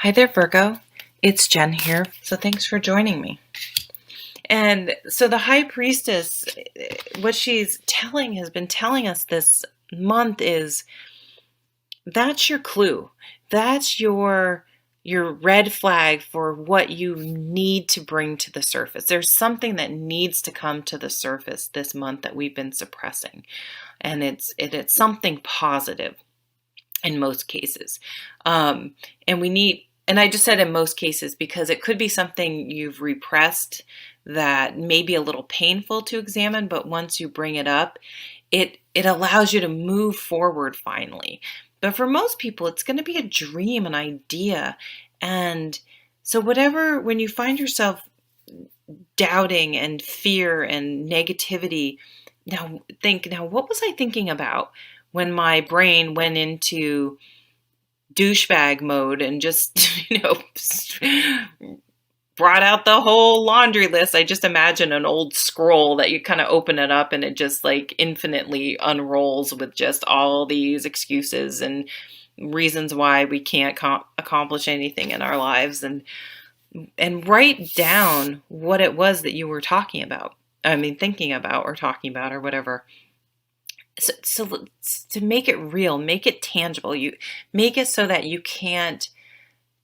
Hi there, Virgo. It's Jen here. So thanks for joining me. And so the High Priestess, what has been telling us this month is that's your clue. That's your red flag for what you need to bring to the surface. There's something that needs to come to the surface this month that we've been suppressing. And it's something positive in most cases. And I just said in most cases because it could be something you've repressed that may be a little painful to examine, but once you bring it up, it allows you to move forward finally. But for most people, it's going to be a dream, an idea. And so when you find yourself doubting and fear and negativity, now what was I thinking about when my brain went into douchebag mode and just, brought out the whole laundry list? I just imagine an old scroll that you kind of open it up and it just like infinitely unrolls with just all these excuses and reasons why we can't accomplish anything in our lives, and write down what it was that you were talking about. I mean, thinking about or talking about or whatever. So to make it real, make it tangible, you make it so that you can't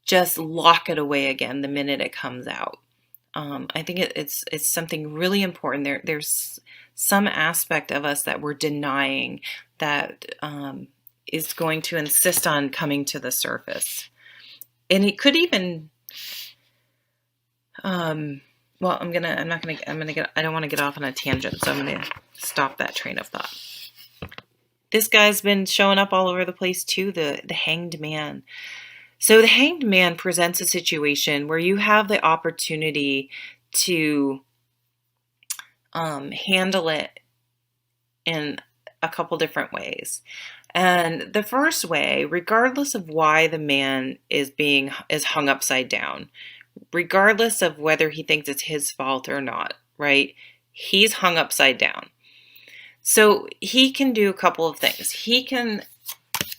just lock it away again the minute it comes out. I think it's something really important. There's some aspect of us that we're denying that is going to insist on coming to the surface, and it could even. Well, I don't want to get off on a tangent, so I'm gonna stop that train of thought. This guy's been showing up all over the place too, the Hanged Man. So the Hanged Man presents a situation where you have the opportunity to handle it in a couple different ways. And the first way, regardless of why the man is hung upside down, regardless of whether he thinks it's his fault or not, right? He's hung upside down. So he can do a couple of things.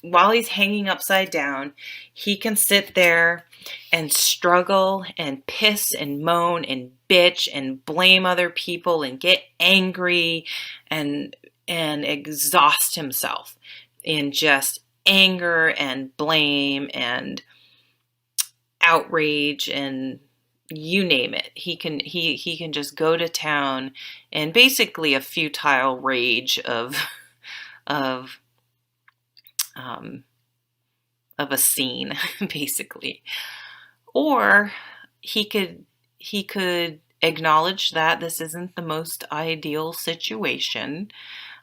While he's hanging upside down, he can sit there and struggle and piss and moan and bitch and blame other people and get angry and exhaust himself in just anger and blame and outrage and you name it. He can just go to town and basically a futile rage of a scene, basically. Or he could acknowledge that this isn't the most ideal situation,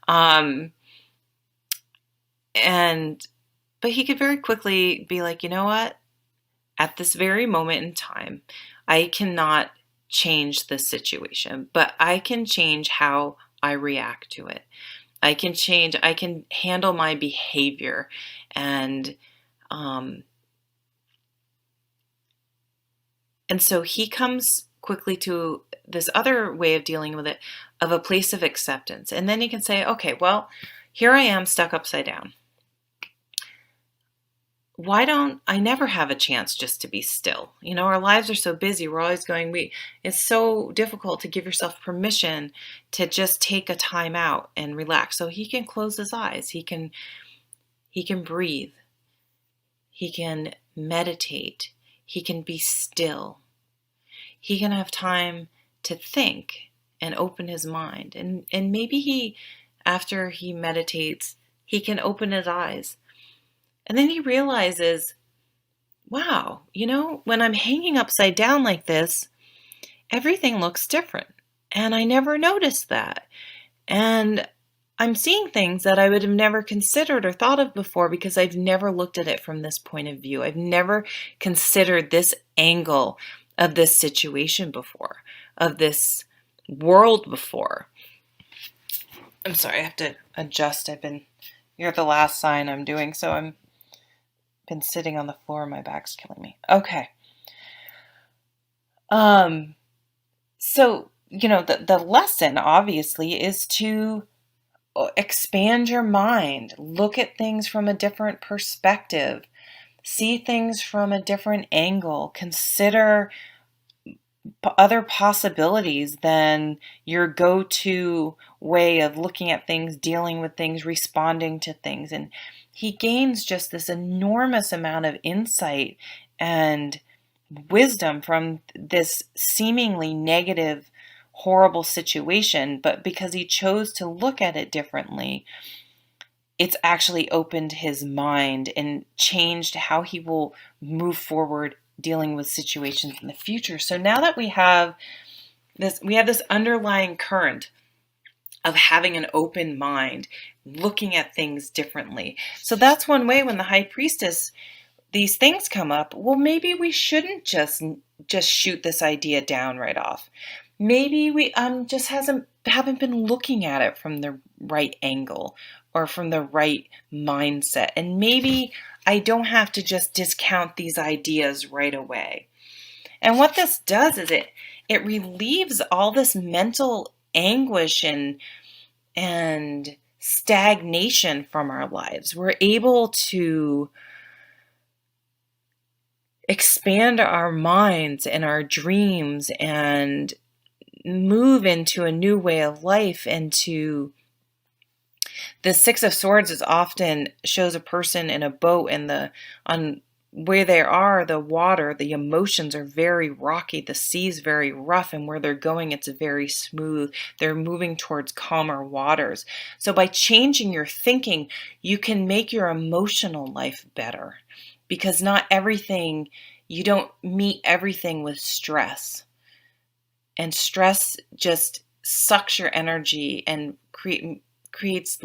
but he could very quickly be like, you know what? At this very moment in time, I cannot change the situation, but I can change how I react to it. I can handle my behavior, and so he comes quickly to this other way of dealing with it, of a place of acceptance. And then he can say, okay, well, here I am stuck upside down. Why don't I never have a chance just to be still? Our lives are so busy. We're always going, it's so difficult to give yourself permission to just take a time out and relax. So he can close his eyes. He can breathe. He can meditate. He can be still. He can have time to think and open his mind. And maybe after he meditates, he can open his eyes. And then he realizes, wow, when I'm hanging upside down like this, everything looks different. And I never noticed that. And I'm seeing things that I would have never considered or thought of before because I've never looked at it from this point of view. I've never considered this angle of this situation before, of this world before. I'm sorry, I have to adjust. You're the last sign I'm doing, so I'm been sitting on the floor. My back's killing me. Okay. So, the lesson obviously is to expand your mind, look at things from a different perspective, see things from a different angle, consider other possibilities than your go-to way of looking at things, dealing with things, responding to things. And he gains just this enormous amount of insight and wisdom from this seemingly negative, horrible situation. But because he chose to look at it differently, it's actually opened his mind and changed how he will move forward dealing with situations in the future. So now that we have this underlying current of having an open mind, looking at things differently. So that's one way when the high priestess, these things come up, well, maybe we shouldn't just shoot this idea down right off. Maybe we just haven't been looking at it from the right angle or from the right mindset. And maybe I don't have to just discount these ideas right away. And what this does is it relieves all this mental anguish and stagnation from our lives. We're able to expand our minds and our dreams and move into a new way of life. And to the Six of Swords is often shows a person in a boat, and on where they are, the water, the emotions are very rocky, the sea's very rough, and where they're going, it's very smooth. They're moving towards calmer waters. So by changing your thinking, you can make your emotional life better, because you don't meet everything with stress. And stress just sucks your energy and creates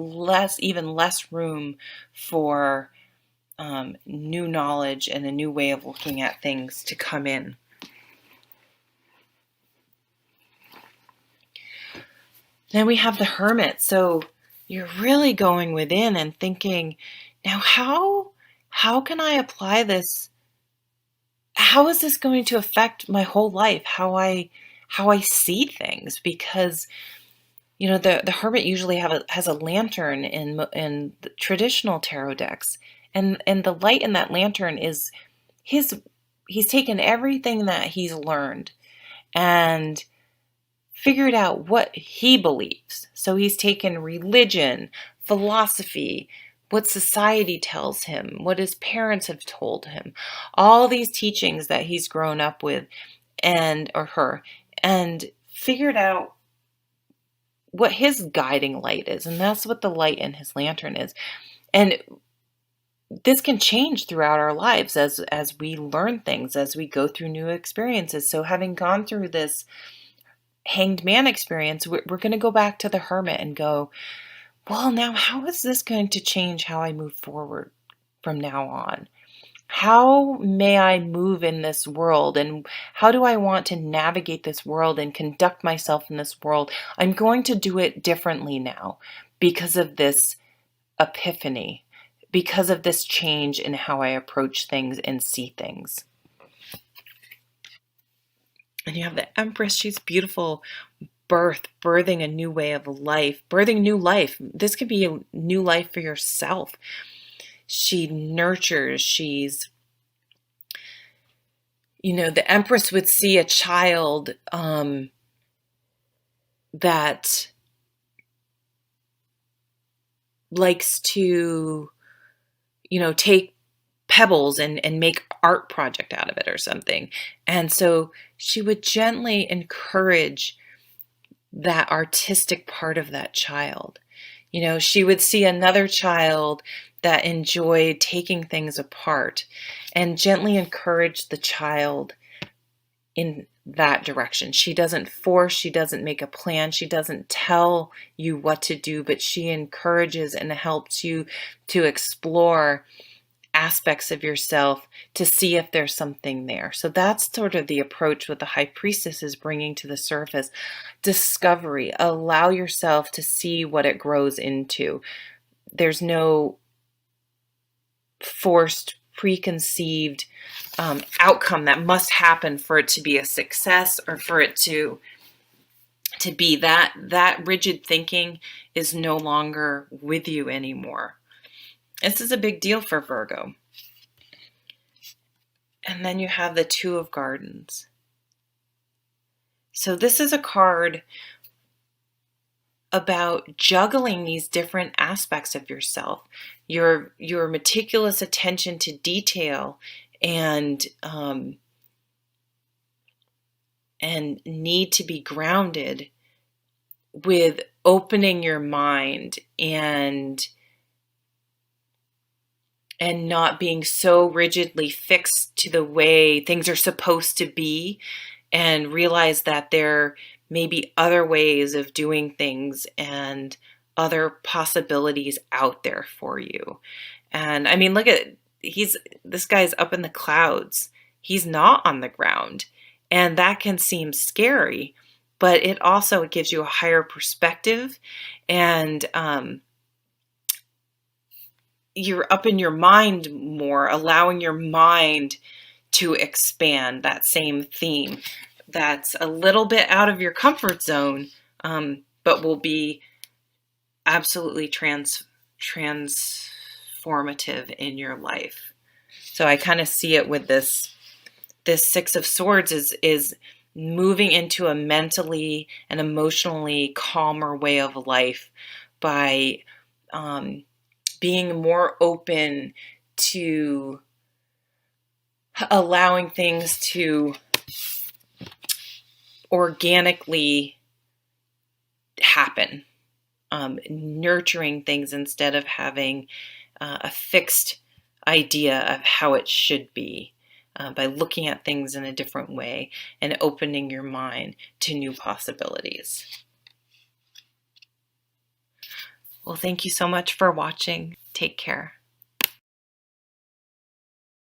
even less room for new knowledge and a new way of looking at things to come in. Then we have the Hermit. So you're really going within and thinking, now how can I apply this? How is this going to affect my whole life? How I see things? Because the Hermit usually has a lantern in the traditional tarot decks, and the light in that lantern is he's taken everything that he's learned and figured out what he believes. So he's taken religion, philosophy, what society tells him, what his parents have told him, all these teachings that he's grown up with or her, and figured out what his guiding light is. And that's what the light in his lantern is. And this can change throughout our lives as we learn things, as we go through new experiences. So having gone through this Hanged Man experience, we're going to go back to the Hermit and go, well, now how is this going to change how I move forward from now on? How may I move in this world, and how do I want to navigate this world and conduct myself in this world? I'm going to do it differently now because of this epiphany, because of this change in how I approach things and see things. And you have the Empress. She's beautiful. Birthing a new way of life, birthing new life. This could be a new life for yourself. She nurtures. The Empress would see a child that likes to, take pebbles and make art project out of it or something. And so she would gently encourage that artistic part of that child. She would see another child that enjoyed taking things apart and gently encourage the child in that direction. She doesn't force, she doesn't make a plan, she doesn't tell you what to do, but she encourages and helps you to explore aspects of yourself to see if there's something there. So that's sort of the approach what the High Priestess is bringing to the surface. Discovery. Allow yourself to see what it grows into. There's no forced, preconceived outcome that must happen for it to be a success or for it to be that rigid thinking is no longer with you anymore. This is a big deal for Virgo. And then you have the Two of Gardens. So this is a card about juggling these different aspects of yourself, your meticulous attention to detail, and need to be grounded with opening your mind and not being so rigidly fixed to the way things are supposed to be, and realize that there may be other ways of doing things and other possibilities out there for you. And I mean, look at, this guy's up in the clouds. He's not on the ground. And that can seem scary, but it also gives you a higher perspective, and you're up in your mind more, allowing your mind to expand. That same theme that's a little bit out of your comfort zone, but will be absolutely transformative in your life. So I kind of see it with this Six of Swords is moving into a mentally and emotionally calmer way of life by being more open to allowing things to organically happen, nurturing things instead of having a fixed idea of how it should be, by looking at things in a different way and opening your mind to new possibilities. Well, thank you so much for watching. Take care.